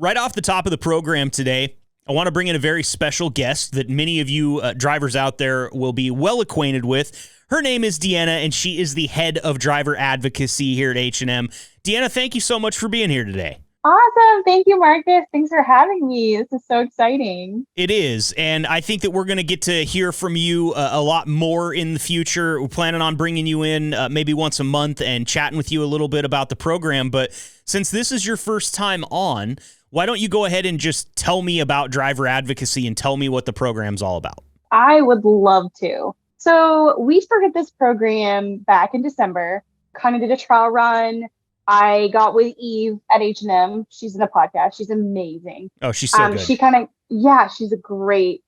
Right off the top of the program today, I want to bring in a very special guest that many of you drivers out there will be well acquainted with. Her name is Deanna, and she is the head of driver advocacy here at H&M. Deanna, thank you so much for being here today. Awesome. Thank you, Marcus. Thanks for having me. This is so exciting. It is, and I think that we're going to get to hear from you a lot more in the future. We're planning on bringing you in maybe once a month and chatting with you a little bit about the program, but since this is your first time on, why don't you go ahead and just tell me about driver advocacy and tell me what the program's all about? I would love to. So we started this program back in December, kind of did a trial run. I got with Eve at H&M. She's in a podcast. She's amazing. Oh, she's so good. She's a great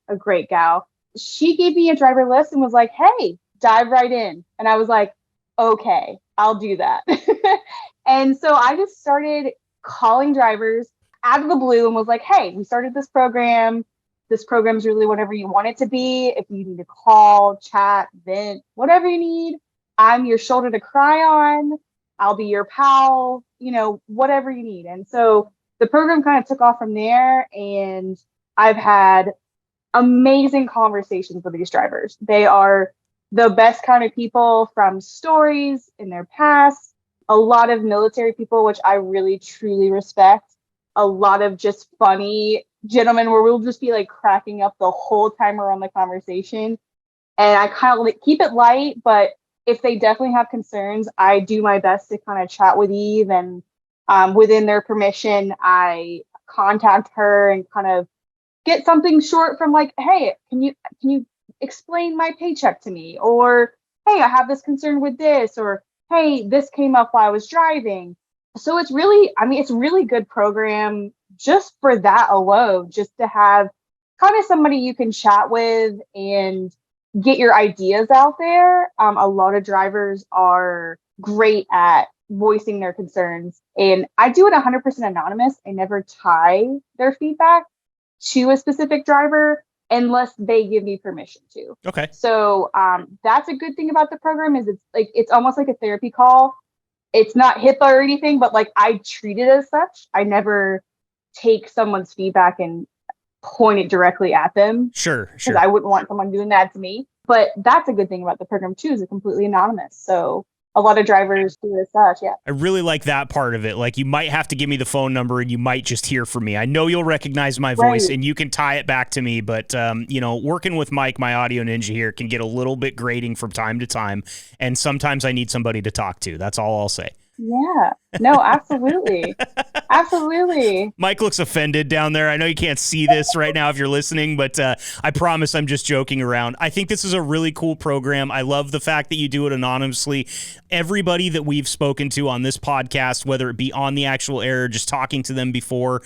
gal. She gave me a driver list and was like, hey, dive right in. And I was like, okay, I'll do that. And so I just started calling drivers out of the blue and was like, hey, we started this program. This program is really whatever you want it to be. If you need to call, chat, vent, whatever you need, I'm your shoulder to cry on. I'll be your pal, whatever you need. And so the program kind of took off from there, and I've had amazing conversations with these drivers. They are the best kind of people, from stories in their past, a lot of military people, which I really, truly respect, a lot of just funny gentlemen where we'll just be like cracking up the whole time we're on the conversation. And I kind of keep it light, but if they definitely have concerns, I do my best to kind of chat with Eve, and within their permission, I contact her and kind of get something short from like, hey, can you explain my paycheck to me? Or, hey, I have this concern with this, or, hey, this came up while I was driving. So it's really good program just for that alone, just to have kind of somebody you can chat with and get your ideas out there. A lot of drivers are great at voicing their concerns, and I do it 100% anonymous. I never tie their feedback to a specific driver unless they give me permission to. Okay. So that's a good thing about the program, is it's almost like a therapy call. It's not HIPAA or anything, but like I treat it as such. I never take someone's feedback and point it directly at them. Sure. Because I wouldn't want someone doing that to me. But that's a good thing about the program too, is it's completely anonymous. So a lot of drivers do it as such, yeah. I really like that part of it. Like, you might have to give me the phone number and you might just hear from me. I know you'll recognize my voice and you can tie it back to me, but working with Mike, my audio ninja here, can get a little bit grating from time to time. And sometimes I need somebody to talk to. That's all I'll say. Yeah, no, absolutely. Absolutely. Mike looks offended down there. I know you can't see this right now if you're listening, but I promise I'm just joking around. I think this is a really cool program. I love the fact that you do it anonymously. Everybody that we've spoken to on this podcast, whether it be on the actual air or just talking to them before,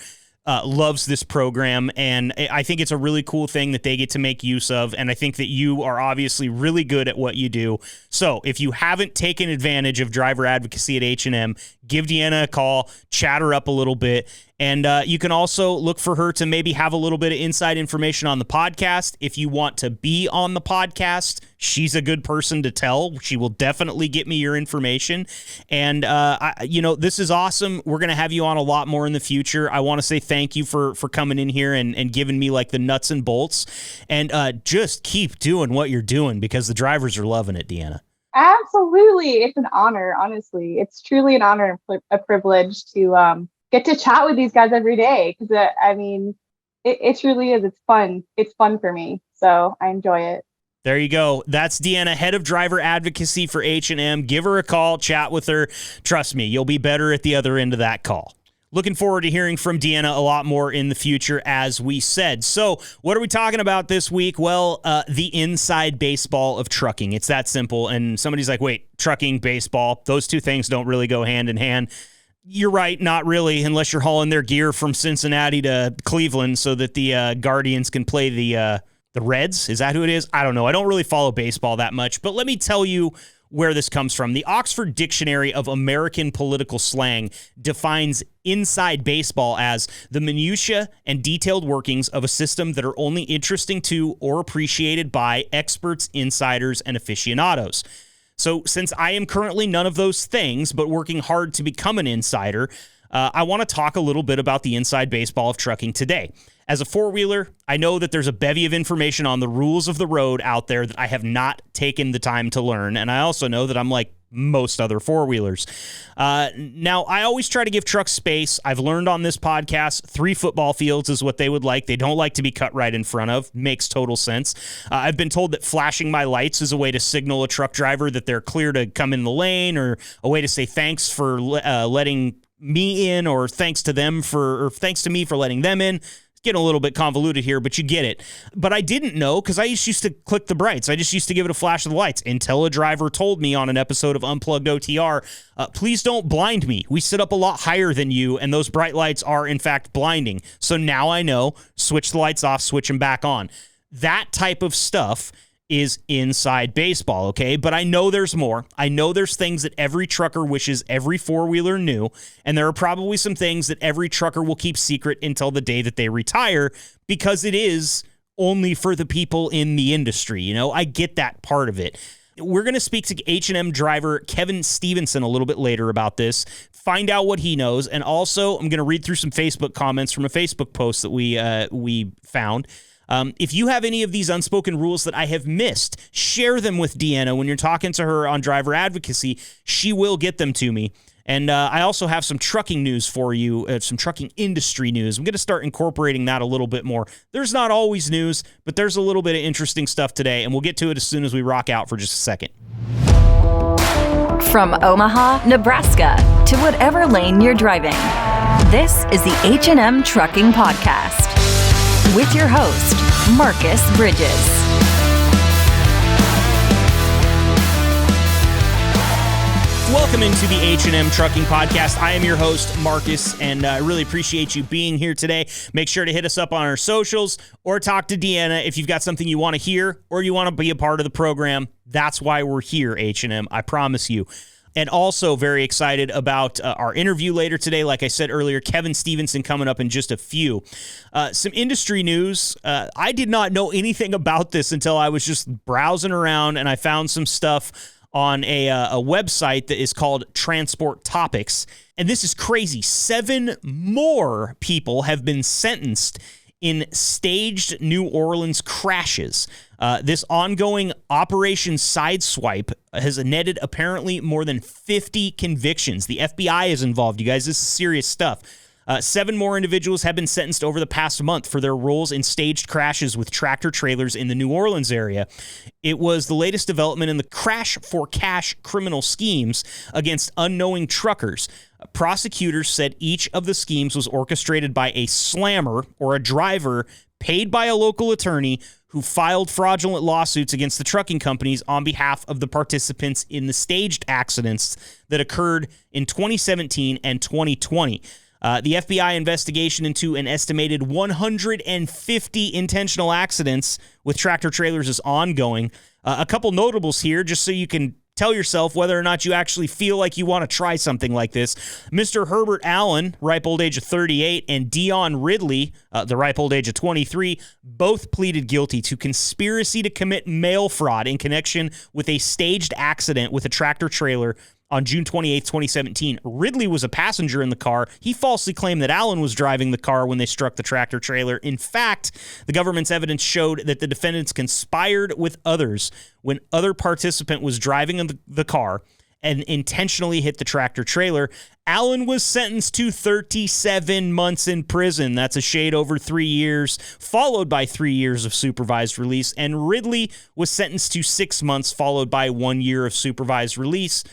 loves this program, and I think it's a really cool thing that they get to make use of, and I think that you are obviously really good at what you do. So if you haven't taken advantage of driver advocacy at H&M, give Deanna a call, chat her up a little bit, and you can also look for her to maybe have a little bit of inside information on the podcast. If you want to be on the podcast, she's a good person to tell. She will definitely get me your information. And, this is awesome. We're going to have you on a lot more in the future. I want to say thank you for coming in here and giving me like the nuts and bolts. And just keep doing what you're doing, because the drivers are loving it, Deanna. Absolutely. It's an honor, honestly. It's truly an honor and a privilege to get to chat with these guys every day, because it truly is. It's fun. It's fun for me, so I enjoy it. There you go. That's Deanna, head of driver advocacy for H&M. Give her a call, chat with her. Trust me, you'll be better at the other end of that call. Looking forward to hearing from Deanna a lot more in the future, as we said. So what are we talking about this week? Well, the inside baseball of trucking. It's that simple. And somebody's like, wait, trucking, baseball, those two things don't really go hand in hand. You're right, not really, unless you're hauling their gear from Cincinnati to Cleveland so that the Guardians can play the Reds. Is that who it is? I don't know. I don't really follow baseball that much, but let me tell you where this comes from. The Oxford Dictionary of American Political Slang defines inside baseball as the minutia and detailed workings of a system that are only interesting to or appreciated by experts, insiders, and aficionados. So since I am currently none of those things, but working hard to become an insider, I want to talk a little bit about the inside baseball of trucking today. As a four-wheeler, I know that there's a bevy of information on the rules of the road out there that I have not taken the time to learn, and I also know that I'm like most other four-wheelers. Now, I always try to give trucks space. I've learned on this podcast, 3 football fields is what they would like. They don't like to be cut right in front of. Makes total sense. I've been told that flashing my lights is a way to signal a truck driver that they're clear to come in the lane, or a way to say thanks for letting me in, or thanks to me for letting them in. Getting a little bit convoluted here, but you get it. But I didn't know, because I just used to click the brights. I just used to give it a flash of the lights until a driver told me on an episode of Unplugged OTR, please don't blind me. We sit up a lot higher than you, and those bright lights are, in fact, blinding. So now I know, switch the lights off, switch them back on. That type of stuff is inside baseball, okay? But I know there's more. I know there's things that every trucker wishes every four-wheeler knew, and there are probably some things that every trucker will keep secret until the day that they retire, because it is only for the people in the industry, you know? I get that part of it. We're going to speak to H&M driver Kevin Stevenson a little bit later about this, find out what he knows, and also I'm going to read through some Facebook comments from a Facebook post that we found. If you have any of these unspoken rules that I have missed, share them with Deanna when you're talking to her on Driver Advocacy. She will get them to me. And I also have some trucking news for you, some trucking industry news. I'm going to start incorporating that a little bit more. There's not always news, but there's a little bit of interesting stuff today, and we'll get to it as soon as we rock out for just a second. From Omaha, Nebraska, to whatever lane you're driving, this is the H&M Trucking Podcast. With your host, Marcus Bridges. Welcome into the H&M Trucking Podcast. I am your host, Marcus, and I really appreciate you being here today. Make sure to hit us up on our socials or talk to Deanna if you've got something you want to hear or you want to be a part of the program. That's why we're here, H&M. I promise you. And also very excited about our interview later today. Like I said earlier, Kevin Stevenson coming up in just a few. Some industry news. I did not know anything about this until I was just browsing around and I found some stuff on a website that is called Transport Topics. And this is crazy. 7 more people have been sentenced in staged New Orleans crashes. This ongoing Operation Sideswipe has netted apparently more than 50 convictions. The FBI is involved, you guys. This is serious stuff. 7 more individuals have been sentenced over the past month for their roles in staged crashes with tractor trailers in the New Orleans area. It was the latest development in the crash for cash criminal schemes against unknowing truckers. Prosecutors said each of the schemes was orchestrated by a slammer or a driver paid by a local attorney who filed fraudulent lawsuits against the trucking companies on behalf of the participants in the staged accidents that occurred in 2017 and 2020. The FBI investigation into an estimated 150 intentional accidents with tractor trailers is ongoing. A couple notables here, just so you can tell yourself whether or not you actually feel like you want to try something like this. Mr. Herbert Allen, ripe old age of 38, and Dion Ridley, the ripe old age of 23, both pleaded guilty to conspiracy to commit mail fraud in connection with a staged accident with a tractor trailer on June 28, 2017. Ridley was a passenger in the car. He falsely claimed that Allen was driving the car when they struck the tractor trailer. In fact, the government's evidence showed that the defendants conspired with others when other participant was driving the car and intentionally hit the tractor trailer. Allen was sentenced to 37 months in prison. That's a shade over 3 years, followed by 3 years of supervised release. And Ridley was sentenced to 6 months, followed by 1 year of supervised release.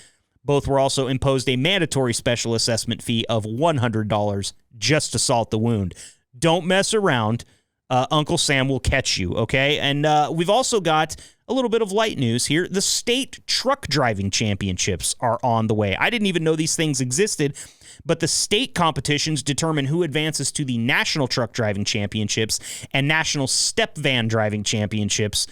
Both were also imposed a mandatory special assessment fee of $100 just to salt the wound. Don't mess around. Uncle Sam will catch you, okay? And we've also got a little bit of light news here. The state truck driving championships are on the way. I didn't even know these things existed, but the state competitions determine who advances to the National Truck Driving Championships and National Step Van Driving Championships.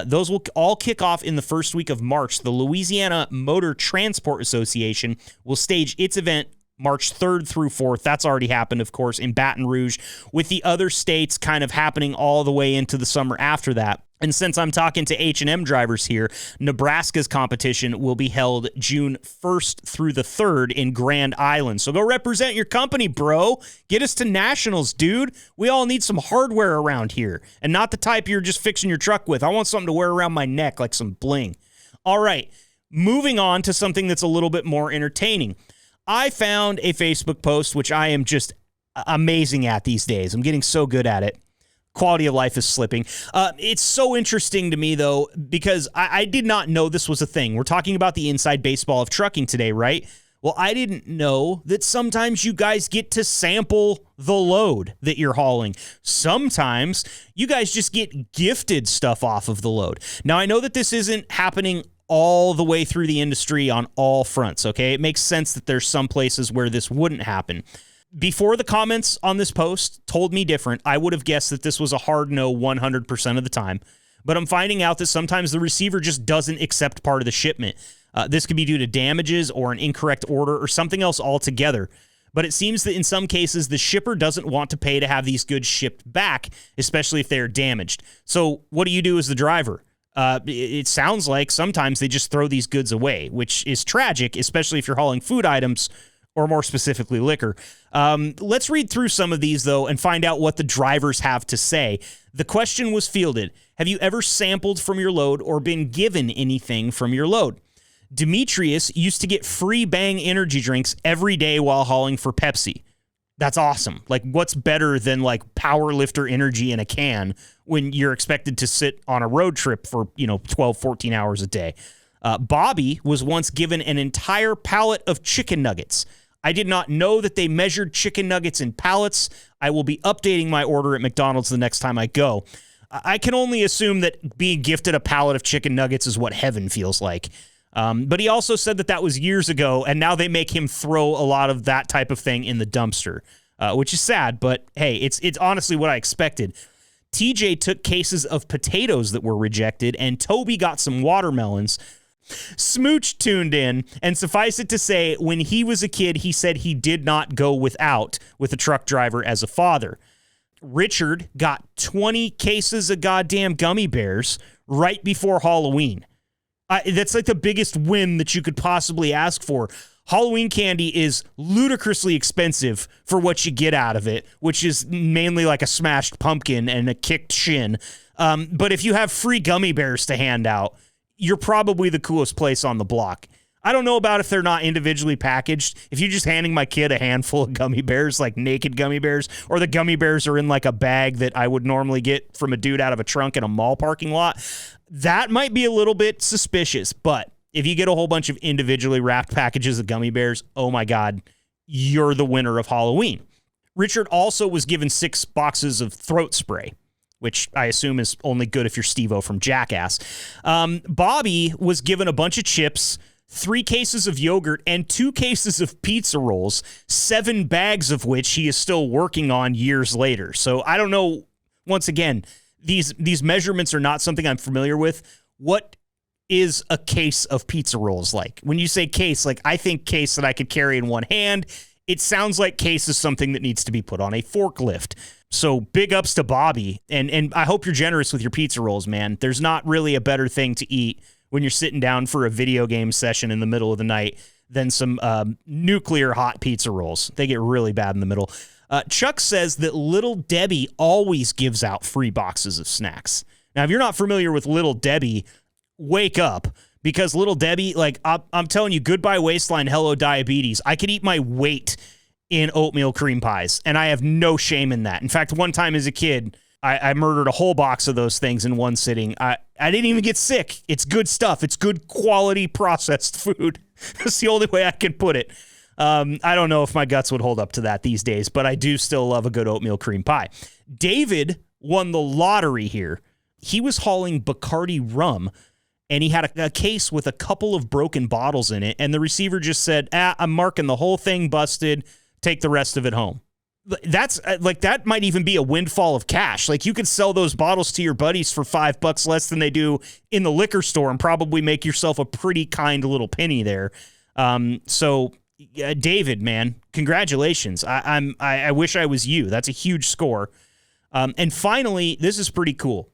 Those will all kick off in the first week of March. The Louisiana Motor Transport Association will stage its event March 3rd through 4th. That's already happened, of course, in Baton Rouge, with the other states kind of happening all the way into the summer after that. And since I'm talking to H&M drivers here, Nebraska's competition will be held June 1st through the 3rd in Grand Island. So go represent your company, bro. Get us to nationals, dude. We all need some hardware around here, and not the type you're just fixing your truck with. I want something to wear around my neck like some bling. All right, moving on to something that's a little bit more entertaining. I found a Facebook post, which I am just amazing at these days. I'm getting so good at it. Quality of life is slipping. It's so interesting to me, though, because I did not know this was a thing. We're talking about the inside baseball of trucking today, right? Well, I didn't know that sometimes you guys get to sample the load that you're hauling. Sometimes you guys just get gifted stuff off of the load. Now, I know that this isn't happening all the way through the industry on all fronts, okay? It makes sense that there's some places where this wouldn't happen. Before the comments on this post told me different, I would have guessed that this was a hard no 100% of the time. But I'm finding out that sometimes the receiver just doesn't accept part of the shipment. This could be due to damages or an incorrect order or something else altogether. But it seems that in some cases, the shipper doesn't want to pay to have these goods shipped back, especially if they're damaged. So what do you do as the driver? It sounds like sometimes they just throw these goods away, which is tragic, especially if you're hauling food items, or more specifically, liquor. Let's read through some of these, though, and find out what the drivers have to say. The question was fielded: have you ever sampled from your load or been given anything from your load? Demetrius used to get free Bang energy drinks every day while hauling for Pepsi. That's awesome. Like, what's better than, like, power lifter energy in a can when you're expected to sit on a road trip for, 12, 14 hours a day? Bobby was once given an entire pallet of chicken nuggets. I did not know that they measured chicken nuggets in pallets. I will be updating my order at McDonald's the next time I go. I can only assume that being gifted a pallet of chicken nuggets is what heaven feels like. But he also said that was years ago, and now they make him throw a lot of that type of thing in the dumpster, which is sad, but hey, it's honestly what I expected. TJ took cases of potatoes that were rejected, and Toby got some watermelons. Smooch tuned in, and suffice it to say, when he was a kid, he said he did not go without with a truck driver as a father. Richard got 20 cases of goddamn gummy bears right before Halloween. That's like the biggest win that you could possibly ask for. Halloween candy is ludicrously expensive for what you get out of it, which is mainly like a smashed pumpkin and a kicked shin. But if you have free gummy bears to hand out, you're probably the coolest place on the block. I don't know about if they're not individually packaged. If you're just handing my kid a handful of gummy bears, like naked gummy bears, or the gummy bears are in like a bag that I would normally get from a dude out of a trunk in a mall parking lot, that might be a little bit suspicious. But if you get a whole bunch of individually wrapped packages of gummy bears, oh my God, you're the winner of Halloween. Richard also was given 6 boxes of throat spray, which I assume is only good if you're Steve-O from Jackass. Bobby was given a bunch of chips, 3 cases of yogurt, and 2 cases of pizza rolls, 7 bags of which he is still working on years later. So I don't know, once again, these measurements are not something I'm familiar with. What is a case of pizza rolls like? When you say case, like I think case that I could carry in one hand. It sounds like case is something that needs to be put on a forklift. So big ups to Bobby, and I hope you're generous with your pizza rolls, man. There's not really a better thing to eat when you're sitting down for a video game session in the middle of the night than some nuclear hot pizza rolls. They get really bad in the middle. Chuck says that Little Debbie always gives out free boxes of snacks. Now, if you're not familiar with Little Debbie, wake up. Because Little Debbie, like, I'm telling you, goodbye waistline, hello diabetes. I could eat my weight in oatmeal cream pies, and I have no shame in that. In fact, one time as a kid, I murdered a whole box of those things in one sitting. I didn't even get sick. It's good stuff. It's good quality processed food. That's the only way I can put it. I don't know if my guts would hold up to that these days, but I do still love a good oatmeal cream pie. David won the lottery here. He was hauling Bacardi rum, and he had a case with a couple of broken bottles in it, and the receiver just said, I'm marking the whole thing busted, take the rest of it home. That's like, that might even be a windfall of cash. Like, you could sell those bottles to your buddies for $5 less than they do in the liquor store and probably make yourself a pretty kind little penny there. So David, man, congratulations. I wish I was you. That's a huge score. And finally, this is pretty cool.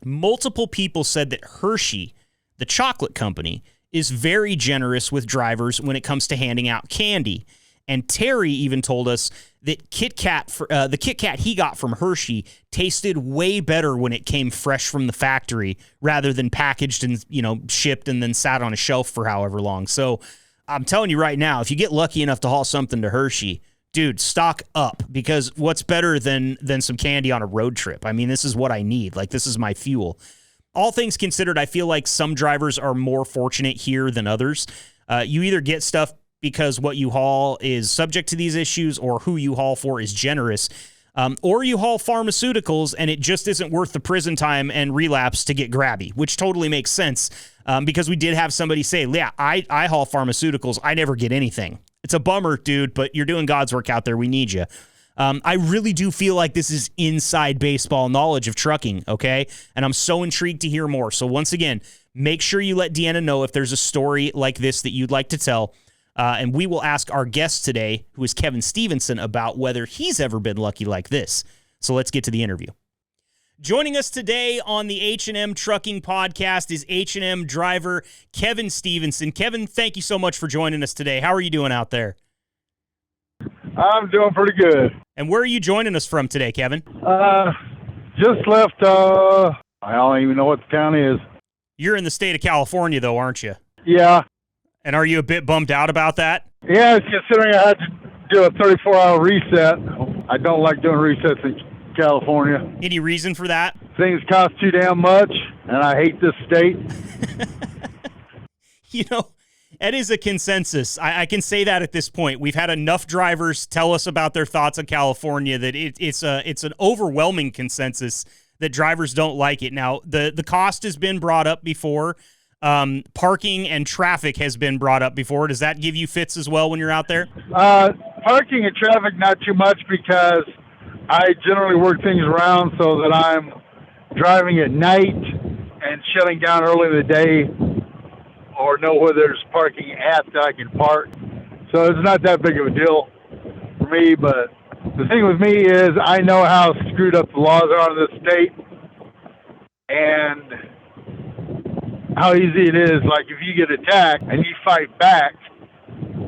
multiple people said that Hershey, the chocolate company, is very generous with drivers when it comes to handing out candy. And Terry even told us that the Kit Kat he got from Hershey tasted way better when it came fresh from the factory rather than packaged and, shipped and then sat on a shelf for however long. So I'm telling you right now, if you get lucky enough to haul something to Hershey, dude, stock up, because what's better than some candy on a road trip? I mean, this is what I need. Like, this is my fuel. All things considered, I feel like some drivers are more fortunate here than others. You either get stuff because what you haul is subject to these issues or who you haul for is generous, or you haul pharmaceuticals and it just isn't worth the prison time and relapse to get grabby, which totally makes sense because we did have somebody say, yeah, I haul pharmaceuticals. I never get anything. It's a bummer, dude, but you're doing God's work out there. We need you. I really do feel like this is inside baseball knowledge of trucking, okay? And I'm so intrigued to hear more. So once again, make sure you let Deanna know if there's a story like this that you'd like to tell. And we will ask our guest today, who is Kevin Stevenson, about whether he's ever been lucky like this. So let's get to the interview. Joining us today on the H&M Trucking Podcast is H&M driver Kevin Stevenson. Kevin, thank you so much for joining us today. How are you doing out there? I'm doing pretty good. And where are you joining us from today, Kevin? Just left, I don't even know what the town is. You're in the state of California, though, aren't you? Yeah. And are you a bit bummed out about that? Yeah, considering I had to do a 34-hour reset. I don't like doing resets in California. Any reason for that? Things cost too damn much, and I hate this state. That is a consensus. I can say that at this point. We've had enough drivers tell us about their thoughts on California that it's an overwhelming consensus that drivers don't like it. Now, the cost has been brought up before. Parking and traffic has been brought up before. Does that give you fits as well when you're out there? Parking and traffic, not too much, because I generally work things around so that I'm driving at night and shutting down early in the day, or know where there's parking at that I can park. So it's not that big of a deal for me, but the thing with me is I know how screwed up the laws are in this state and how easy it is. Like, if you get attacked and you fight back,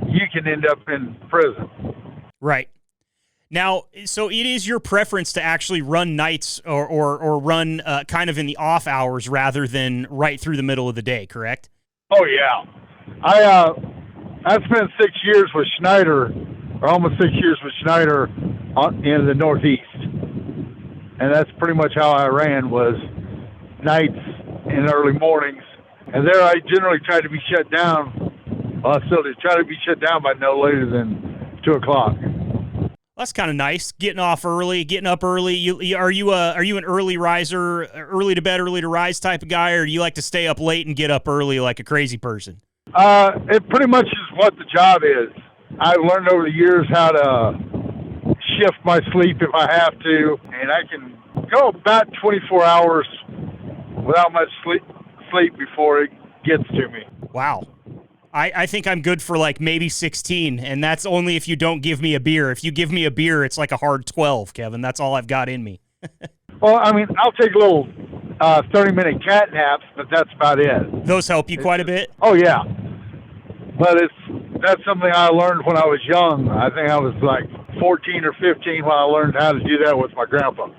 you can end up in prison. Right. Now, so it is your preference to actually run nights or run kind of in the off hours rather than right through the middle of the day, correct? Oh, yeah. I spent 6 years with Schneider, or almost 6 years with Schneider in the Northeast. And that's pretty much how I ran, was nights and early mornings. And there I generally try to be shut down. Well, I still do try to be shut down by no later than 2 o'clock. That's kind of nice. Getting up early. Are you an early riser, early to bed, early to rise type of guy, or do you like to stay up late and get up early like a crazy person? It pretty much is what the job is. I've learned over the years how to shift my sleep if I have to, and I can go about 24 hours without much sleep before it gets to me. Wow. I think I'm good for like maybe 16, and that's only if you don't give me a beer. If you give me a beer, it's like a hard 12, Kevin. That's all I've got in me. Well, I mean, I'll take little 30-minute cat naps, but that's about it. Those help you quite a bit? Oh, yeah. But that's something I learned when I was young. I think I was like 14 or 15 when I learned how to do that with my grandpa.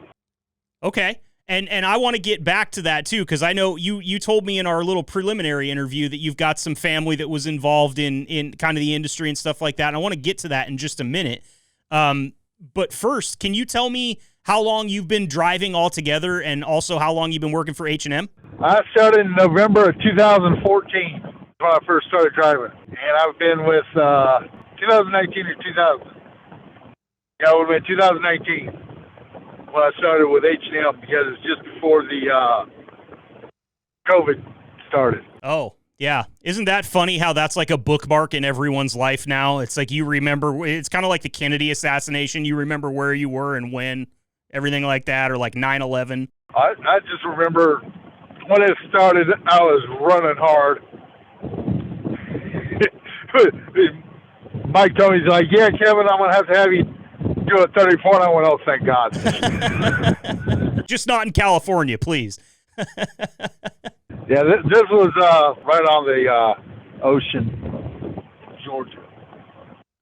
Okay. And I want to get back to that, too, because I know you told me in our little preliminary interview that you've got some family that was involved in kind of the industry and stuff like that, and I want to get to that in just a minute. But first, can you tell me how long you've been driving altogether and also how long you've been working for H&M? I started in November of 2014 when I first started driving, and I've been with 2019 or 2000. Yeah, it would have been 2019. When I started with H&M, because it's just before the COVID started. Oh, yeah. Isn't that funny how that's like a bookmark in everyone's life now? It's like you remember, it's kind of like the Kennedy assassination. You remember where you were and when, everything like that, or like 9/11. I just remember when it started, I was running hard. Mike told me, he's like, yeah, Kevin, I'm going to have you do a 34, and I went, oh, thank God. Just not in California, please. Yeah, this was right on the ocean, Georgia.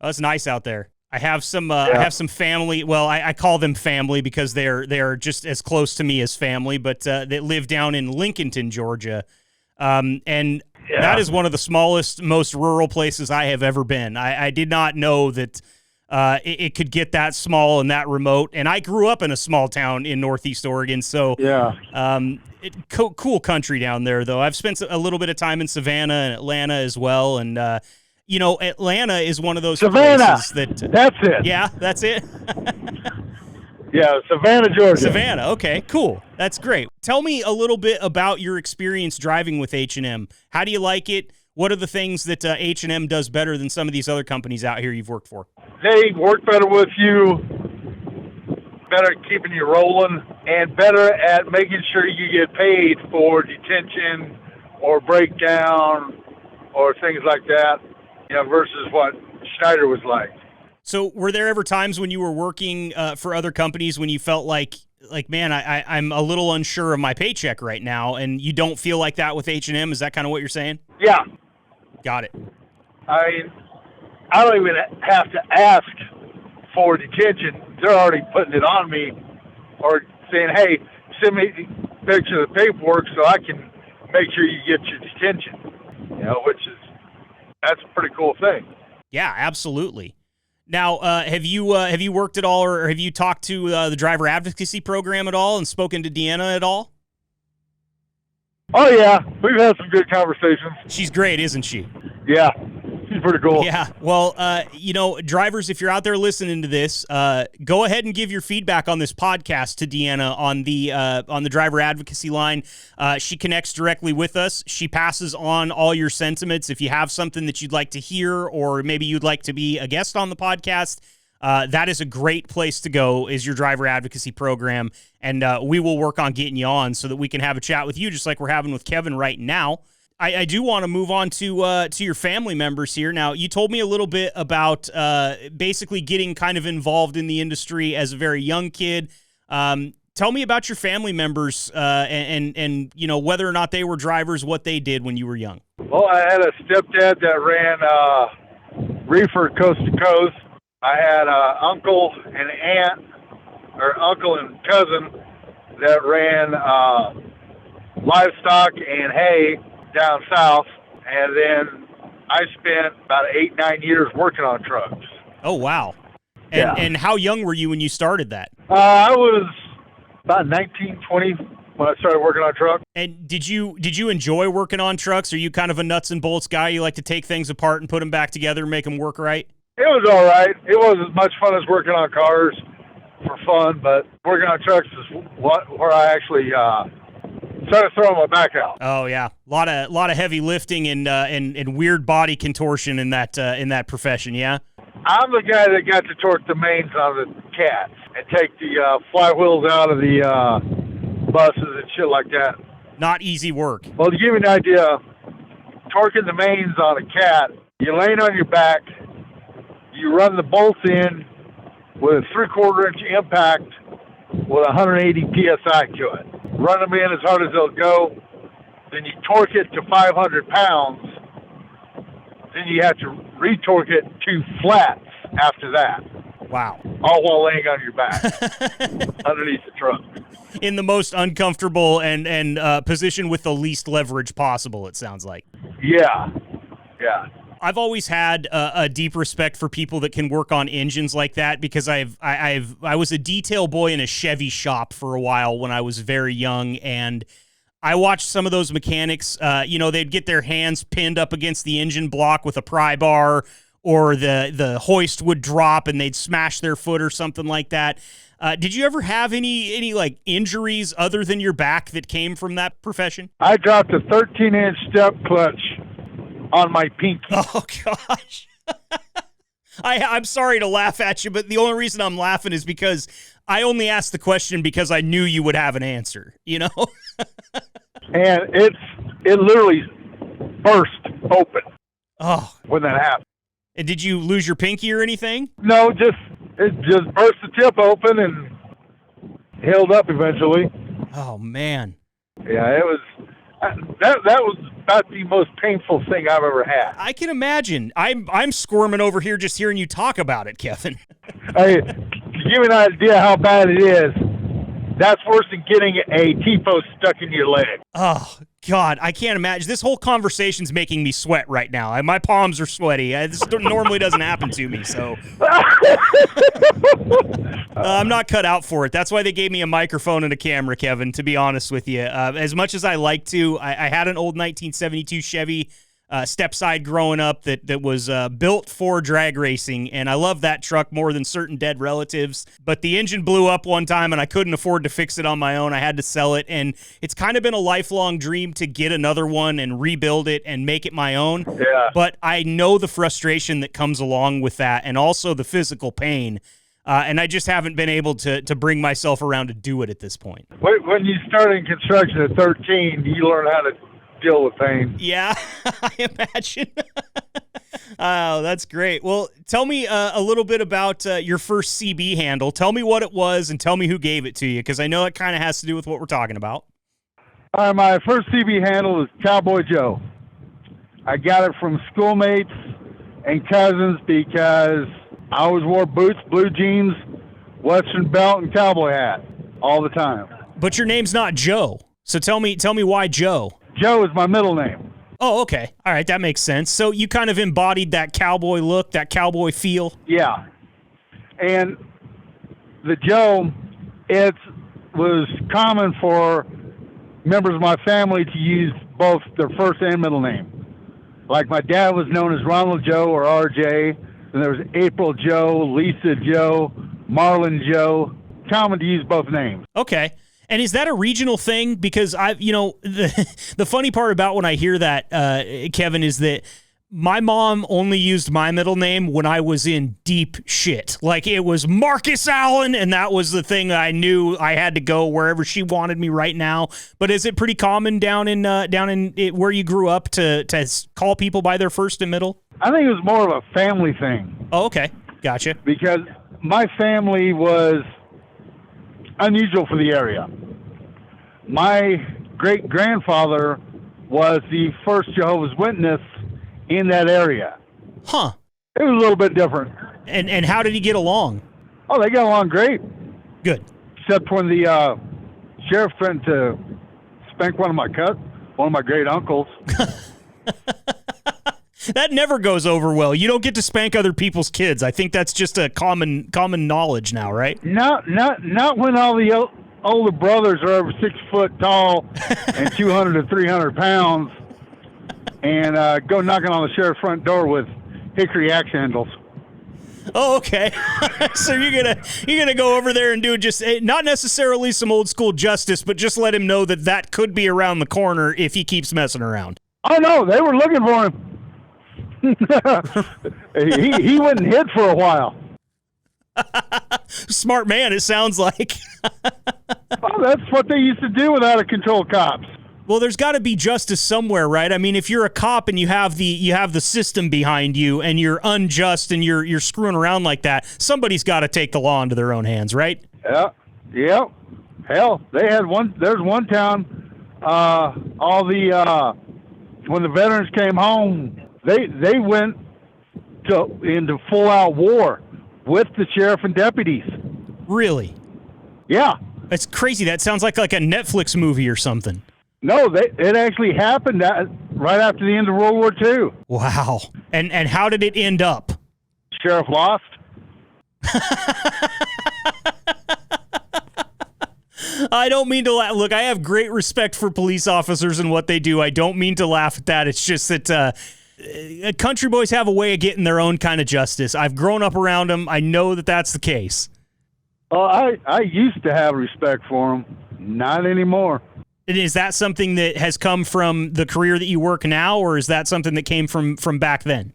Oh, it's nice out there. I have some family. Well, I call them family because they are just as close to me as family, but they live down in Lincolnton, Georgia. And that is one of the smallest, most rural places I have ever been. I did not know that it could get that small and that remote. And I grew up in a small town in Northeast Oregon, so cool country down there, though. I've spent a little bit of time in Savannah and Atlanta as well, and Atlanta is one of those places that... That's it. Yeah, that's it? Yeah, Savannah, Georgia. Savannah, okay, cool. That's great. Tell me a little bit about your experience driving with H&M. How do you like it? What are the things that H&M does better than some of these other companies out here you've worked for? They work better with you, better at keeping you rolling, and better at making sure you get paid for detention or breakdown or things like that, versus what Schneider was like. So were there ever times when you were working for other companies when you felt like man, I'm a little unsure of my paycheck right now, and you don't feel like that with H&M? Is that kind of what you're saying? Yeah. Got it. I mean, I don't even have to ask for detention. They're already putting it on me or saying, hey, send me a picture of the paperwork so I can make sure you get your detention, that's a pretty cool thing. Yeah, absolutely. Now, have you worked at all, or have you talked to the Driver Advocacy program at all and spoken to Deanna at all? Oh, yeah. We've had some good conversations. She's great, isn't she? Yeah. She's pretty cool. Yeah. Well, drivers, if you're out there listening to this, go ahead and give your feedback on this podcast to Deanna on the Driver Advocacy line. She connects directly with us. She passes on all your sentiments. If you have something that you'd like to hear, or maybe you'd like to be a guest on the podcast, that is a great place to go, is your Driver Advocacy program. And we will work on getting you on so that we can have a chat with you, just like we're having with Kevin right now. I do want to move on to your family members here. Now, you told me a little bit about basically getting kind of involved in the industry as a very young kid. Tell me about your family members and whether or not they were drivers, what they did when you were young. Well, I had a stepdad that ran reefer coast to coast. I had an uncle and aunt, or uncle and cousin, that ran livestock and hay down south, and then I spent about 8-9 years working on trucks. Oh, wow. And how young were you when you started that? I was about 19, 20 when I started working on trucks. And did you enjoy working on trucks? Are you kind of a nuts and bolts guy? You like to take things apart and put them back together and make them work right? It was all right. It wasn't as much fun as working on cars for fun, but working on trucks is where I actually started throwing my back out. Oh yeah, a lot of heavy lifting and weird body contortion in that profession. Yeah. I'm the guy that got to torque the mains on the cats and take the flywheels out of the buses and shit like that. Not easy work. Well, to give you an idea, torquing the mains on a cat, you lay on your back, you run the bolts in with a 3/4 inch impact with 180 psi to it. Run them in as hard as they'll go. Then you torque it to 500 pounds. Then you have to retorque it to flats after that. Wow. All while laying on your back underneath the truck. In the most uncomfortable and position with the least leverage possible, it sounds like. Yeah. I've always had a deep respect for people that can work on engines like that, because I was a detail boy in a Chevy shop for a while when I was very young, and I watched some of those mechanics. They'd get their hands pinned up against the engine block with a pry bar, or the hoist would drop and they'd smash their foot or something like that. Did you ever have any like injuries other than your back that came from that profession? I dropped a 13-inch step clutch on my pinky. Oh, gosh. I'm sorry to laugh at you, but the only reason I'm laughing is because I only asked the question because I knew you would have an answer, And it literally burst open. Oh. When that happened. And did you lose your pinky or anything? No, it just burst the tip open and held up eventually. Oh, man. Yeah, it was. That was about the most painful thing I've ever had. I can imagine. I'm squirming over here just hearing you talk about it, Kevin. Hey, to give you an idea how bad it is, that's worse than getting a T-post stuck in your leg. Oh, God, I can't imagine. This whole conversation's making me sweat right now. My palms are sweaty. This normally doesn't happen to me, so I'm not cut out for it. That's why they gave me a microphone and a camera, Kevin, to be honest with you. As much as I like to, I had an old 1972 Chevy stepside growing up that was built for drag racing, and I love that truck more than certain dead relatives. But the engine blew up one time, and I couldn't afford to fix it on my own. I had to sell it, and it's kind of been a lifelong dream to get another one and rebuild it and make it my own. Yeah. But I know the frustration that comes along with that, and also the physical pain. And I just haven't been able to bring myself around to do it at this point. When you start in construction at 13, you learn how to deal with pain. Yeah, I imagine. Oh, that's great. Well, tell me a little bit about your first CB handle. Tell me what it was and tell me who gave it to you, because I know it kind of has to do with what we're talking about. My first CB handle was Cowboy Joe. I got it from schoolmates and cousins because I always wore boots, blue jeans, Western belt, and cowboy hat all the time. But your name's not Joe, so tell me why Joe. Joe is my middle name. Oh, okay. All right, that makes sense. So you kind of embodied that cowboy look, that cowboy feel. Yeah. And the Joe, it was common for members of my family to use both their first and middle name. Like my dad was known as Ronald Joe or RJ, and there was April Joe, Lisa Joe, Marlon Joe. Common to use both names. Okay. And is that a regional thing? Because the funny part about when I hear that, Kevin, is that my mom only used my middle name when I was in deep shit. Like it was Marcus Allen, and that was the thing I knew I had to go wherever she wanted me right now. But is it pretty common down in where you grew up to call people by their first and middle? I think it was more of a family thing. Oh, okay. Gotcha. Because my family was unusual for the area. My great-grandfather was the first Jehovah's Witness in that area. Huh. It was a little bit different. And how did he get along? Oh, they got along great. Good. Except when the sheriff threatened to spank one of my great uncles. That never goes over well. You don't get to spank other people's kids. I think that's just a common knowledge now, right? Not when all the older brothers are over 6 foot tall and 200 to 300 pounds and go knocking on the sheriff's front door with hickory axe handles. Oh, okay. So you're gonna go over there and do just not necessarily some old school justice, but just let him know that could be around the corner if he keeps messing around. Oh no, they were looking for him. he went and hid for a while. Smart man, it sounds like. Oh, that's what they used to do with out-of-control cops. Well, there's got to be justice somewhere, right? I mean, if you're a cop and you have the system behind you and you're unjust and you're screwing around like that, somebody's got to take the law into their own hands, right? Yeah. Hell, there's one town, when the veterans came home, they went into full-out war with the sheriff and deputies. Really? Yeah. That's crazy. That sounds like a Netflix movie or something. No, it actually happened right after the end of World War II. Wow. And how did it end up? Sheriff lost. I don't mean to laugh. Look, I have great respect for police officers and what they do. I don't mean to laugh at that. It's just that country boys have a way of getting their own kind of justice. I've grown up around them. I know that that's the case. Oh, I used to have respect for them. Not anymore. And is that something that has come from the career that you work now, or is that something that came from back then?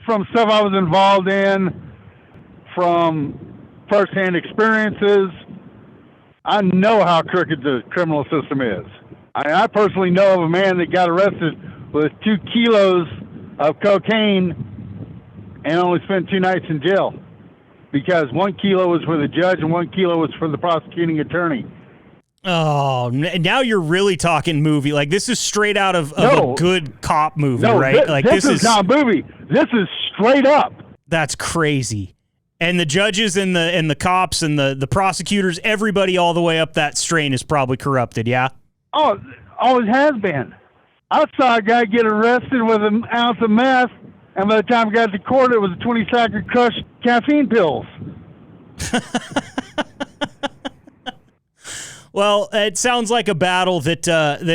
From stuff I was involved in, from firsthand experiences. I know how crooked the criminal system is. I personally know of a man that got arrested with 2 kilos of cocaine and only spent 2 nights in jail because 1 kilo was for the judge and 1 kilo was for the prosecuting attorney. Oh, now you're really talking movie. Like, this is straight out of a good cop movie, right? Like, this is not a movie. This is straight up. That's crazy. And the judges and the cops and the prosecutors, everybody all the way up that strain is probably corrupted, yeah? Oh, always has been. I saw a guy get arrested with an ounce of meth, and by the time he got to court, it was a 20-sack of crushed caffeine pills. Well, it sounds like a battle that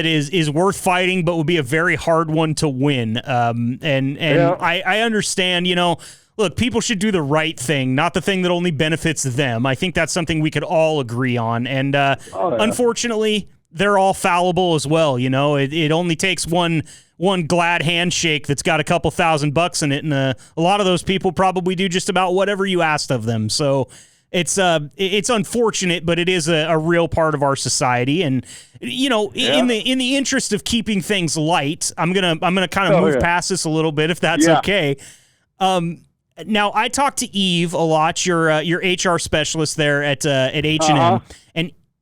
is worth fighting, but would be a very hard one to win. I understand, look, people should do the right thing, not the thing that only benefits them. I think that's something we could all agree on. And unfortunately, they're all fallible as well. It only takes one glad handshake that's got a couple $1,000 in it, and a lot of those people probably do just about whatever you asked of them. So it's unfortunate, but it is a real part of our society. And in the interest of keeping things light, I'm gonna kind of move past this a little bit, if that's okay. Now, I talked to Eve a lot, your HR specialist there at H&M,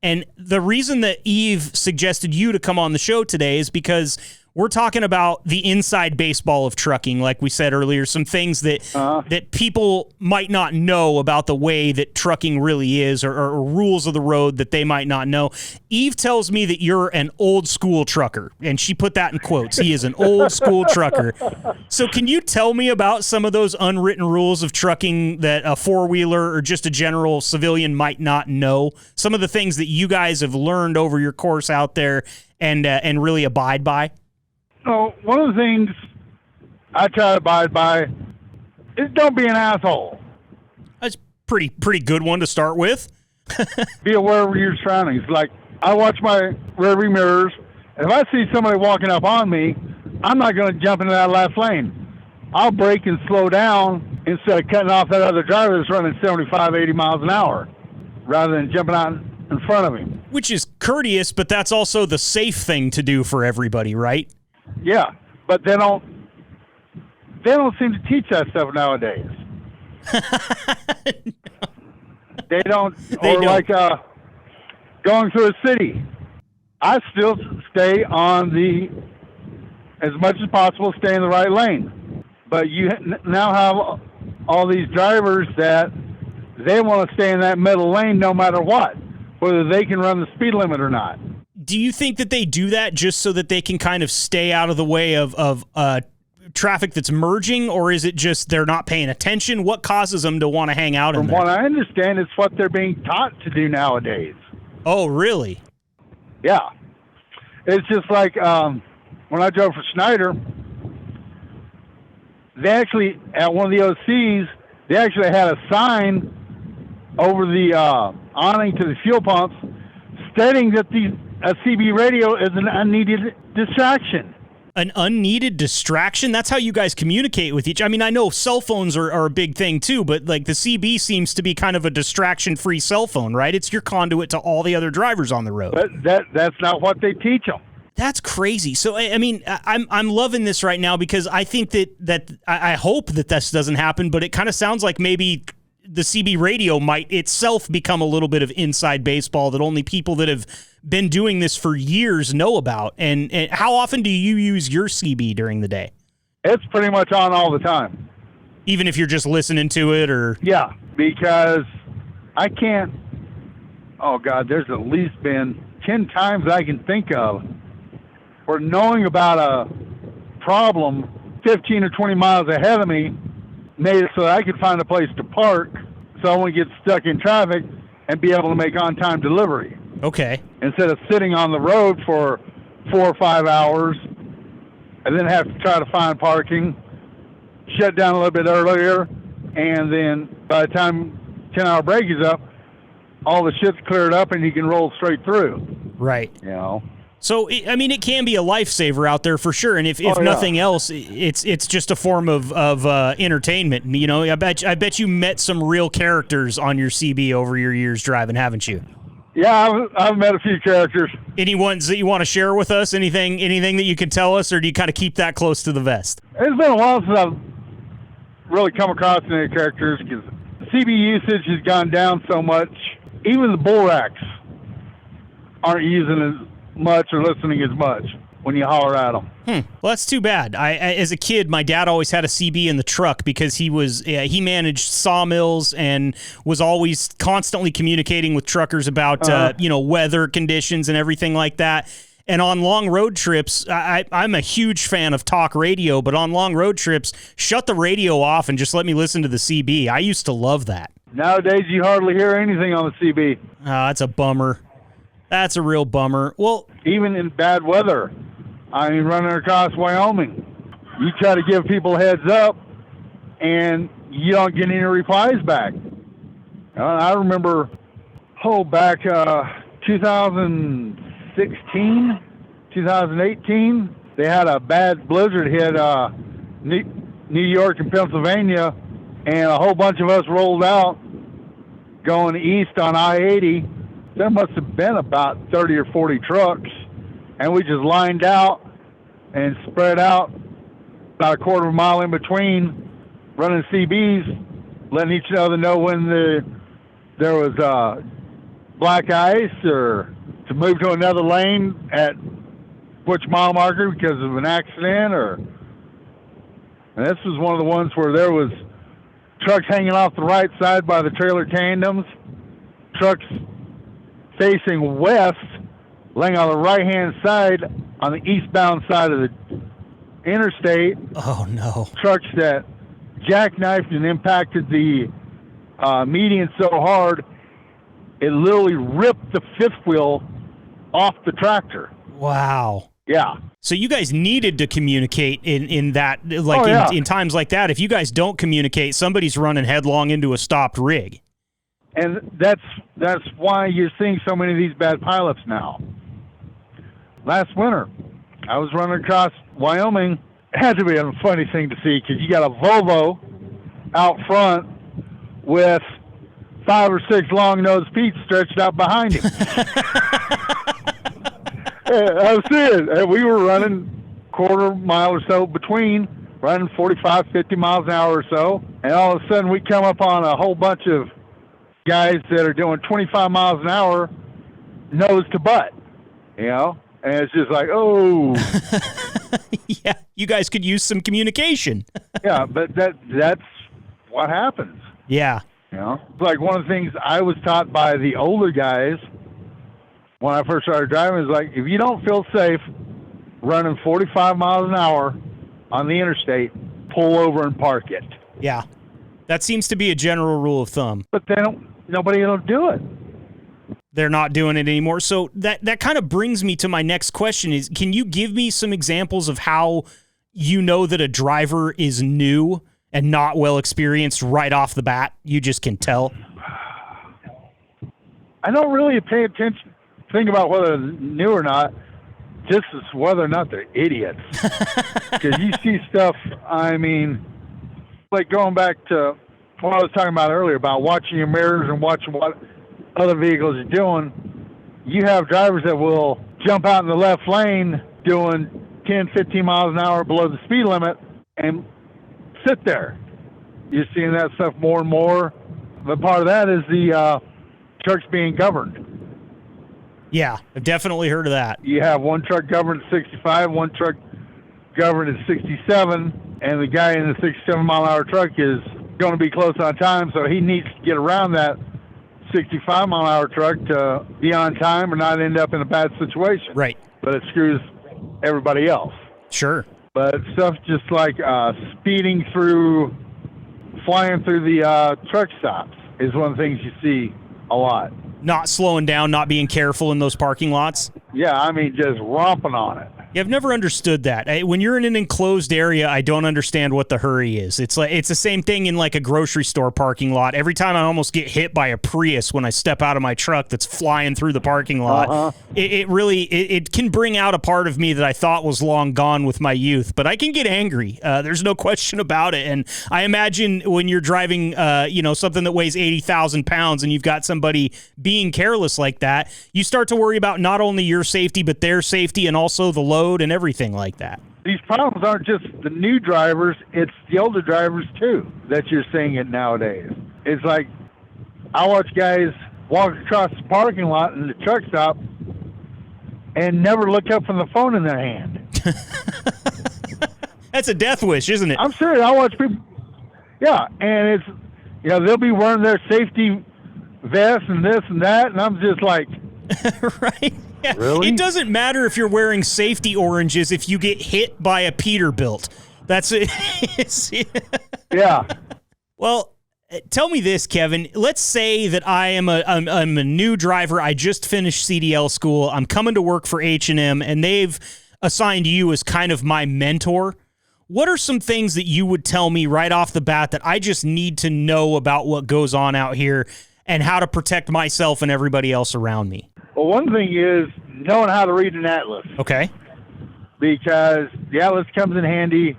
and the reason that Eve suggested you to come on the show today is because we're talking about the inside baseball of trucking, like we said earlier, some things that people might not know about the way that trucking really is, or rules of the road that they might not know. Eve tells me that you're an old school trucker, and she put that in quotes. He is an old school trucker. So can you tell me about some of those unwritten rules of trucking that a four-wheeler or just a general civilian might not know? Some of the things that you guys have learned over your course out there and really abide by? So one of the things I try to abide by is don't be an asshole. That's pretty good one to start with. Be aware of your surroundings. Like, I watch my rearview mirrors, and if I see somebody walking up on me, I'm not going to jump into that last lane. I'll brake and slow down instead of cutting off that other driver that's running 75, 80 miles an hour, rather than jumping out in front of him. Which is courteous, but that's also the safe thing to do for everybody, right? Yeah, but they don't seem to teach that stuff nowadays. They don't. Like going through a city, I still stay on as much as possible, stay in the right lane. But you now have all these drivers that they want to stay in that middle lane no matter what, whether they can run the speed limit or not. Do you think that they do that just so that they can kind of stay out of the way of traffic that's merging, or is it just they're not paying attention? What causes them to want to hang out in there? From what I understand, it's what they're being taught to do nowadays. Oh, really? Yeah. It's just like when I drove for Schneider, they actually, at one of the OCs, they actually had a sign over the awning to the fuel pumps stating that a CB radio is an unneeded distraction. An unneeded distraction? That's how you guys communicate with each. I mean, I know cell phones are a big thing too, but like the CB seems to be kind of a distraction-free cell phone, right? It's your conduit to all the other drivers on the road. But that's not what they teach them. That's crazy. So, I mean, I'm loving this right now because I think that I hope that this doesn't happen, but it kind of sounds like maybe the CB radio might itself become a little bit of inside baseball that only people that have been doing this for years know about. And how often do you use your CB during the day? It's pretty much on all the time. Even if you're just listening to it, or? Yeah, because I can't, oh God, there's at least been 10 times I can think of where knowing about a problem 15 or 20 miles ahead of me made it so that I could find a place to park so I wouldn't get stuck in traffic and be able to make on-time delivery. Okay. Instead of sitting on the road for 4 or 5 hours and then have to try to find parking, shut down a little bit earlier, and then by the time 10-hour break is up, all the shit's cleared up and you can roll straight through. Right. You know? So, I mean, it can be a lifesaver out there for sure, and if nothing else, it's just a form of entertainment. You know, I bet you met some real characters on your CB over your years driving, haven't you? Yeah, I've met a few characters. Any ones that you want to share with us? Anything that you can tell us, or do you kind of keep that close to the vest? It's been a while since I've really come across any characters because CB usage has gone down so much. Even the bull racks aren't using as much or listening as much when you holler at them. Well, that's too bad. I as a kid, my dad always had a CB in the truck because he managed sawmills and was always constantly communicating with truckers about weather conditions and everything like that. And on long road trips, I'm a huge fan of talk radio, but on long road trips, shut the radio off and just let me listen to the CB. I used to love that. Nowadays, you hardly hear anything on the CB. Oh, that's a bummer. That's a real bummer. Well, even in bad weather, I mean, running across Wyoming, you try to give people a heads up, and you don't get any replies back. I remember, back 2016, 2018, they had a bad blizzard hit New York and Pennsylvania, and a whole bunch of us rolled out going east on I-80. There must have been about 30 or 40 trucks, and we just lined out and spread out about a quarter of a mile in between, running CBs, letting each other know when there was black ice or to move to another lane at which mile marker because of an accident. And this was one of the ones where there was trucks hanging off the right side by the trailer tandems, trucks facing west, laying on the right-hand side on the eastbound side of the interstate. Oh, no. Trucks that jackknifed and impacted the median so hard, it literally ripped the fifth wheel off the tractor. Wow. Yeah. So you guys needed to communicate in that, like in times like that. If you guys don't communicate, somebody's running headlong into a stopped rig. And that's why you're seeing so many of these bad pileups now. Last winter, I was running across Wyoming. It had to be a funny thing to see because you got a Volvo out front with 5 or 6 long-nosed Pete's stretched out behind him. I was seeing, and we were running quarter mile or so between, running 45, 50 miles an hour or so, and all of a sudden we come up on a whole bunch of guys that are doing 25 miles an hour, nose to butt, and it's just like, oh. Yeah, you guys could use some communication. Yeah, but that's what happens. Yeah. It's like one of the things I was taught by the older guys when I first started driving is like, if you don't feel safe running 45 miles an hour on the interstate, pull over and park it. Yeah. That seems to be a general rule of thumb. But nobody will do it. They're not doing it anymore. So that kind of brings me to my next question is, can you give me some examples of how you know that a driver is new and not well experienced right off the bat? You just can tell. I don't really pay attention, think about whether they're new or not, just as whether or not they're idiots. Because you see stuff, I mean, like going back to what I was talking about earlier about watching your mirrors and watching what other vehicles are doing. You have drivers that will jump out in the left lane doing 10, 15 miles an hour below the speed limit and sit there. You're seeing that stuff more and more. But part of that is the trucks being governed. Yeah, I've definitely heard of that. You have one truck governed at 65, one truck governed at 67, and the guy in the 67 mile an hour truck is going to be close on time, so he needs to get around that 65 mile an hour truck to be on time or not end up in a bad situation. Right. But it screws everybody else. Sure. But stuff just like speeding through, flying through the truck stops is one of the things you see a lot. Not slowing down, not being careful in those parking lots. Yeah, I mean, just romping on it. Yeah, I've never understood that. When you're in an enclosed area, I don't understand what the hurry is. It's the same thing in like a grocery store parking lot. Every time I almost get hit by a Prius when I step out of my truck that's flying through the parking lot. It really can bring out a part of me that I thought was long gone with my youth, but I can get angry. There's no question about it. And I imagine when you're driving, something that weighs 80,000 pounds and you've got somebody being careless like that, you start to worry about not only your safety, but their safety and also the load and everything like that. These problems aren't just the new drivers, it's the older drivers too that you're seeing it nowadays. It's like I watch guys walk across the parking lot in the truck stop and never look up from the phone in their hand. That's a death wish, isn't it? I'm serious. I watch people. Yeah, and it's, they'll be wearing their safety vest and this and that, and I'm just like, right? Yeah. Really? It doesn't matter if you're wearing safety oranges if you get hit by a Peterbilt. That's it. Yeah. Well, tell me this, Kevin. Let's say that I'm a new driver. I just finished CDL school. I'm coming to work for H&M, and they've assigned you as kind of my mentor. What are some things that you would tell me right off the bat that I just need to know about what goes on out here and how to protect myself and everybody else around me? Well, one thing is knowing how to read an atlas. Okay. Because the atlas comes in handy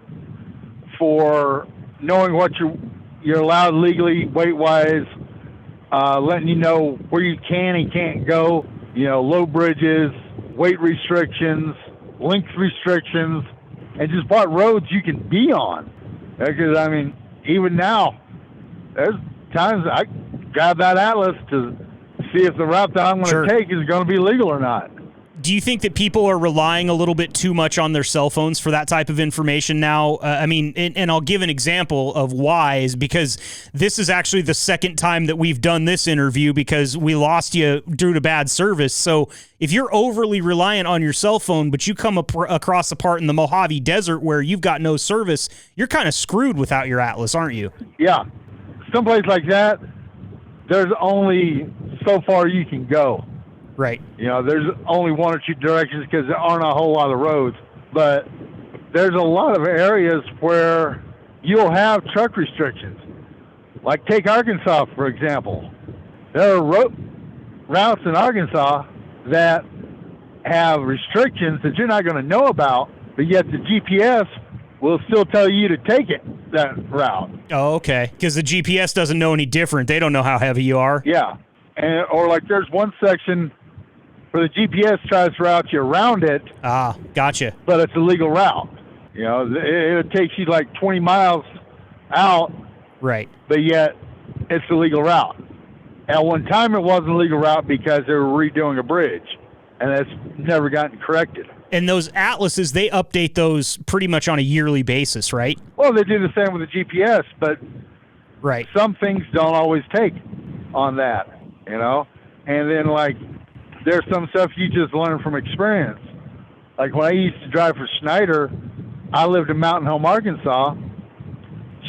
for knowing what you're allowed legally, weight-wise, letting you know where you can and can't go, low bridges, weight restrictions, length restrictions, and just what roads you can be on. Because, even now, there's times I grab that atlas to see if the route that I'm going to take is going to be legal or not. Do you think that people are relying a little bit too much on their cell phones for that type of information now? And I'll give an example of why is because this is actually the second time that we've done this interview because we lost you due to bad service. So if you're overly reliant on your cell phone, but you come across a part in the Mojave Desert where you've got no service, you're kind of screwed without your atlas, aren't you? Yeah. Someplace like that, there's only so far you can go. Right. There's only one or two directions because there aren't a whole lot of roads. But there's a lot of areas where you'll have truck restrictions. Like take Arkansas, for example. There are routes in Arkansas that have restrictions that you're not going to know about, but yet the GPS will still tell you to take that route. Oh, okay. Because the GPS doesn't know any different. They don't know how heavy you are. Yeah. Or like there's one section where the GPS tries to route you around it. Ah, gotcha. But it's a legal route. It takes you like 20 miles out. Right. But yet it's a legal route. At one time it wasn't a legal route because they were redoing a bridge. And that's never gotten corrected. And those atlases, they update those pretty much on a yearly basis, right? Well, they do the same with the GPS, but right. Some things don't always take on that, And then, like, there's some stuff you just learn from experience. Like, when I used to drive for Schneider, I lived in Mountain Home, Arkansas.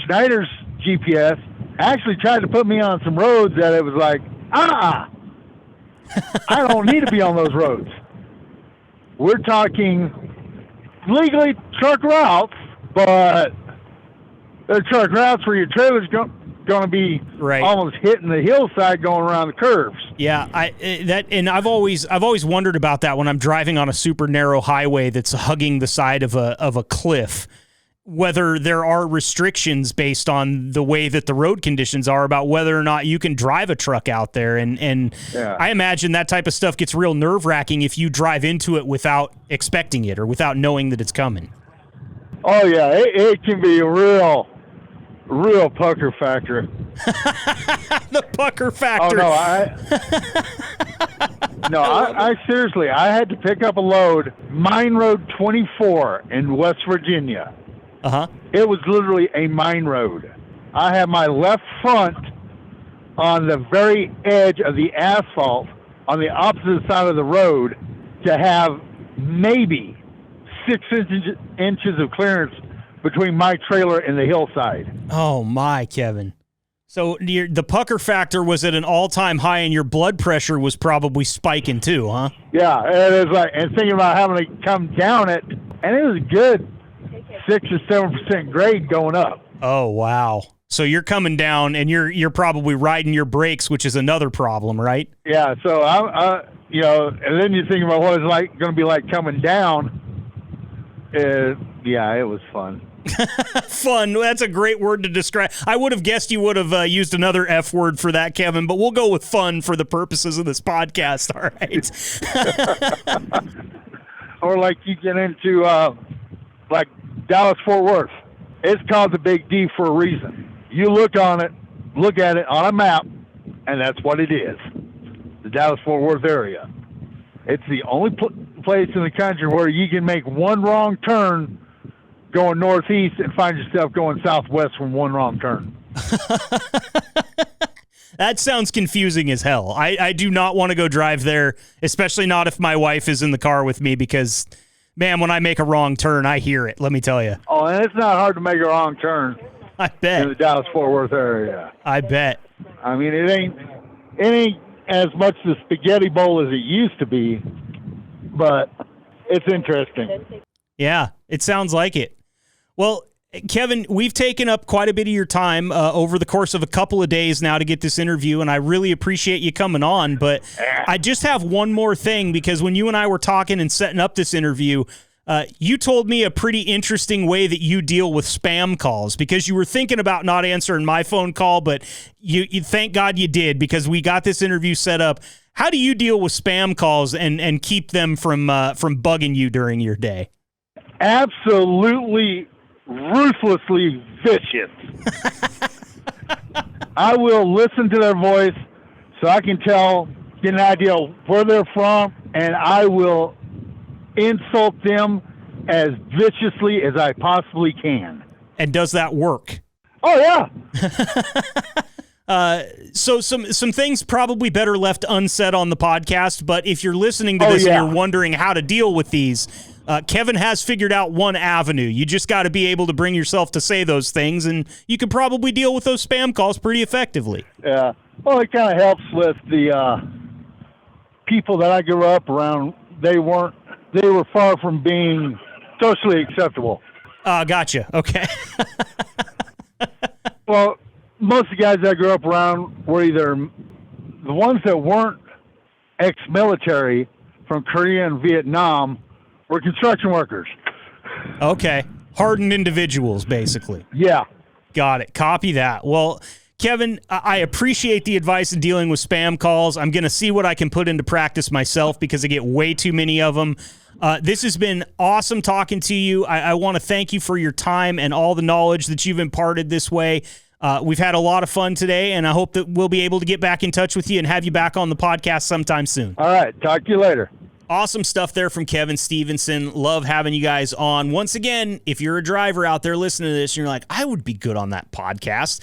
Schneider's GPS actually tried to put me on some roads that it was like, I don't need to be on those roads. We're talking legally truck routes, but they're truck routes where your trailer's going to be almost hitting the hillside going around the curves. Yeah, I've always wondered about that when I'm driving on a super narrow highway that's hugging the side of a cliff, whether there are restrictions based on the way that the road conditions are about whether or not you can drive a truck out there. And yeah. I imagine that type of stuff gets real nerve-wracking if you drive into it without expecting it or without knowing that it's coming. Oh, yeah, it can be a real pucker factor. The pucker factor. Oh, no, I seriously, I had to pick up a load, Mine Road 24 in West Virginia. Uh-huh. It was literally a mine road. I had my left front on the very edge of the asphalt on the opposite side of the road to have maybe 6 inches of clearance between my trailer and the hillside. Oh, my, Kevin. So the pucker factor was at an all-time high, and your blood pressure was probably spiking too, huh? Yeah, it was like, and thinking about having to come down it, and it was a good 6 or 7% grade going up. Oh, wow. So you're coming down, and you're probably riding your brakes, which is another problem, right? Yeah. So and then you think about what it's like going to be like coming down. Yeah, it was fun. Fun. That's a great word to describe. I would have guessed you would have used another F word for that, Kevin, but we'll go with fun for the purposes of this podcast. All right. Or like you get into like Dallas-Fort Worth. It's called the Big D for a reason. You look at it on a map, and that's what it is. The Dallas-Fort Worth area. It's the only place in the country where you can make one wrong turn going northeast and find yourself going southwest from one wrong turn. That sounds confusing as hell. I do not want to go drive there, especially not if my wife is in the car with me because, man, when I make a wrong turn, I hear it, let me tell you. Oh, and it's not hard to make a wrong turn. I bet. In the Dallas-Fort Worth area. I bet. I mean, it ain't as much the spaghetti bowl as it used to be, but it's interesting. Yeah, it sounds like it. Well, Kevin, we've taken up quite a bit of your time over the course of a couple of days now to get this interview, and I really appreciate you coming on, but I just have one more thing, because when you and I were talking and setting up this interview, you told me a pretty interesting way that you deal with spam calls, because you were thinking about not answering my phone call, but you thank God you did, because we got this interview set up. How do you deal with spam calls and keep them from bugging you during your day? Absolutely ruthlessly vicious. I will listen to their voice so I can get an idea of where they're from, and I will insult them as viciously as I possibly can. And does that work? Oh, yeah. So some things probably better left unsaid on the podcast, but if you're listening to this and you're wondering how to deal with these, Kevin has figured out one avenue. You just got to be able to bring yourself to say those things, and you can probably deal with those spam calls pretty effectively. Yeah. Well, it kind of helps with the people that I grew up around. They were far from being socially acceptable. Gotcha. Okay. Well, most of the guys I grew up around were either the ones that weren't ex-military from Korea and Vietnam were construction workers. Okay. Hardened individuals, basically. Yeah. Got it. Copy that. Well, Kevin, I appreciate the advice in dealing with spam calls. I'm going to see what I can put into practice myself, because I get way too many of them. This has been awesome talking to you. I want to thank you for your time and all the knowledge that you've imparted this way. We've had a lot of fun today, and I hope that we'll be able to get back in touch with you and have you back on the podcast sometime soon. All right. Talk to you later. Awesome stuff there from Kevin Stevenson. Love having you guys on. Once again, if you're a driver out there listening to this and you're like, I would be good on that podcast,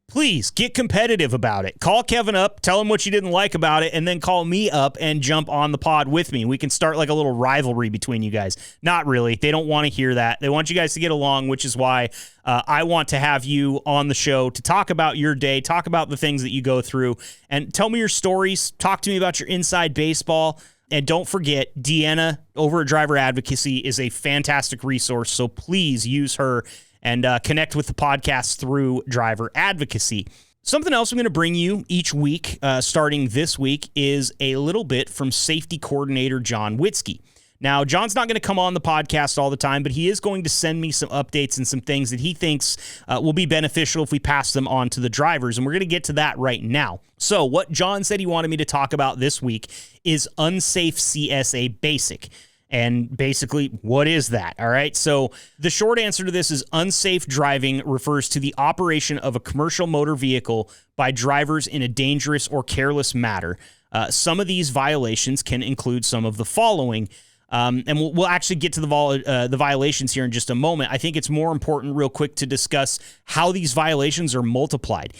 please get competitive about it. Call Kevin up, tell him what you didn't like about it, and then call me up and jump on the pod with me. We can start like a little rivalry between you guys. Not really. They don't want to hear that. They want you guys to get along, which is why I want to have you on the show to talk about your day, talk about the things that you go through, and tell me your stories. Talk to me about your inside baseball. And don't forget, Deanna over at Driver Advocacy is a fantastic resource, so please use her and connect with the podcast through Driver Advocacy. Something else I'm going to bring you each week, starting this week, is a little bit from safety coordinator John Witzke. Now, John's not going to come on the podcast all the time, but he is going to send me some updates and some things that he thinks will be beneficial if we pass them on to the drivers, and we're going to get to that right now. So what John said he wanted me to talk about this week is Unsafe CSA Basic. And basically, what is that? All right. So the short answer to this is unsafe driving refers to the operation of a commercial motor vehicle by drivers in a dangerous or careless manner. Some of these violations can include some of the following. And we'll actually get to the violations here in just a moment. I think it's more important real quick to discuss how these violations are multiplied.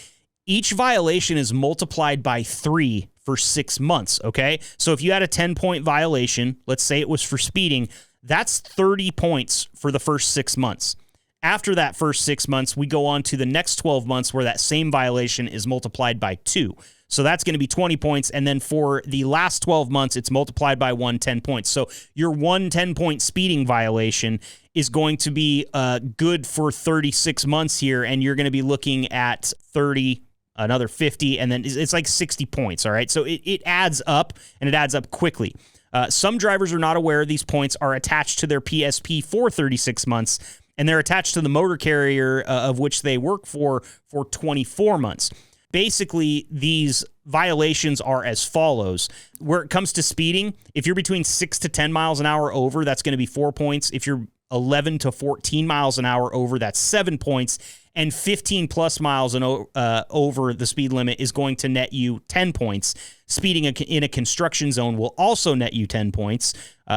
Each violation is multiplied by 3 for 6 months, okay? So if you had a 10-point violation, let's say it was for speeding, that's 30 points for the first 6 months. After that first 6 months, we go on to the next 12 months where that same violation is multiplied by 2. So that's going to be 20 points. And then for the last 12 months, it's multiplied by 10 points. So your 10-point speeding violation is going to be good for 36 months here. And you're going to be looking at 30, another 50, and then it's like 60 points. All right. So it adds up, and it adds up quickly. Some drivers are not aware these points are attached to their PSP for 36 months, and they're attached to the motor carrier of which they work for 24 months. Basically, these violations are as follows. Where it comes to speeding, if you're between 6 to 10 miles an hour over, that's going to be 4 points. If you're 11 to 14 miles an hour over, that's 7 points, and 15 plus miles over the speed limit is going to net you 10 points. Speeding in a construction zone will also net you 10 points.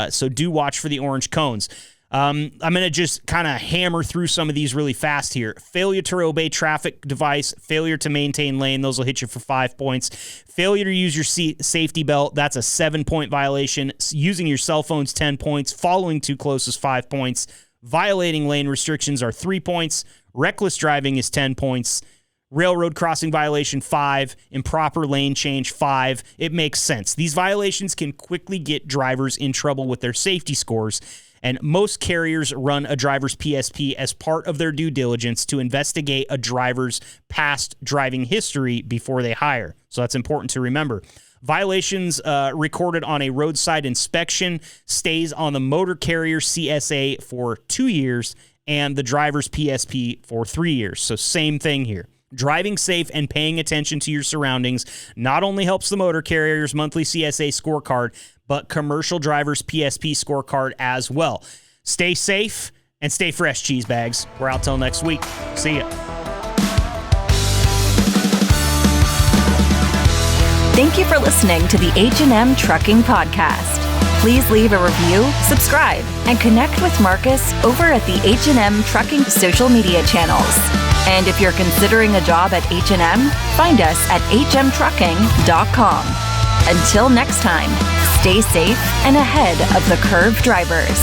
So do watch for the orange cones. I'm going to just kind of hammer through some of these really fast here. Failure to obey traffic device, failure to maintain lane, those will hit you for 5 points. Failure to use your safety belt, that's a 7-point violation. Using your cell phone's 10 points. Following too close is 5 points. Violating lane restrictions are 3 points. Reckless driving is 10 points. Railroad crossing violation, 5. Improper lane change, 5. It makes sense. These violations can quickly get drivers in trouble with their safety scores. And most carriers run a driver's PSP as part of their due diligence to investigate a driver's past driving history before they hire. So that's important to remember. Violations recorded on a roadside inspection stays on the motor carrier CSA for 2 years and the driver's PSP for 3 years. So same thing here. Driving safe and paying attention to your surroundings not only helps the motor carrier's monthly CSA scorecard, but commercial drivers' PSP scorecard as well. Stay safe and stay fresh, cheese bags. We're out till next week. See ya. Thank you for listening to the H&M Trucking Podcast. Please leave a review, subscribe, and connect with Marcus over at the H&M Trucking social media channels. And if you're considering a job at H&M, find us at hmtrucking.com. Until next time, stay safe and ahead of the curve drivers.